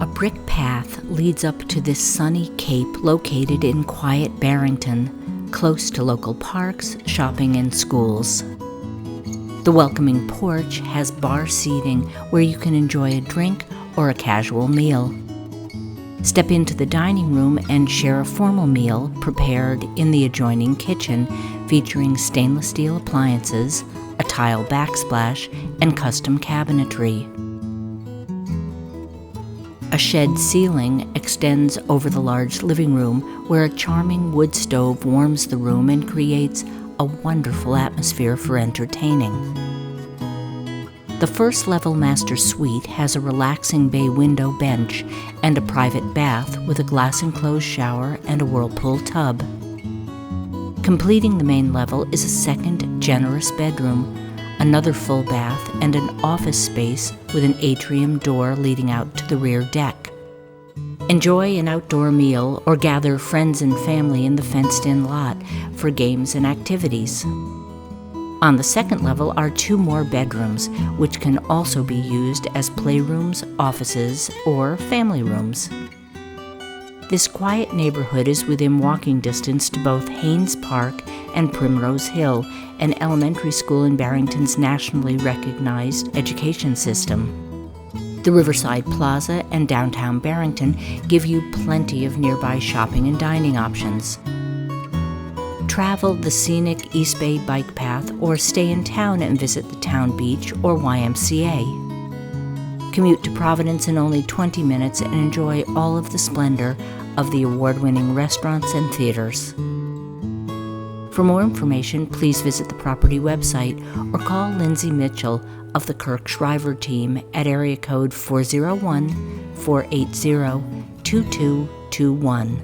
A brick path leads up to this sunny cape located in quiet Barrington, close to local parks, shopping, and schools. The welcoming porch has bar seating where you can enjoy a drink or a casual meal. Step into the dining room and share a formal meal prepared in the adjoining kitchen, featuring stainless steel appliances, a tile backsplash, and custom cabinetry. A shed ceiling extends over the large living room, where a charming wood stove warms the room and creates a wonderful atmosphere for entertaining. The first-level master suite has a relaxing bay window bench and a private bath with a glass-enclosed shower and a whirlpool tub. Completing the main level is a second generous bedroom, another full bath, and an office space with an atrium door leading out to the rear deck. Enjoy an outdoor meal or gather friends and family in the fenced-in lot for games and activities. On the second level are 2 more bedrooms, which can also be used as playrooms, offices, or family rooms. This quiet neighborhood is within walking distance to both Haynes Park and Primrose Hill, an elementary school in Barrington's nationally recognized education system. The Riverside Plaza and downtown Barrington give you plenty of nearby shopping and dining options. Travel the scenic East Bay bike path or stay in town and visit the town beach or YMCA. Commute to Providence in only 20 minutes and enjoy all of the splendor of the award-winning restaurants and theaters. For more information, please visit the property website or call Lindsay Mitchell of the Kirk Shriver team at area code 401-480-2221.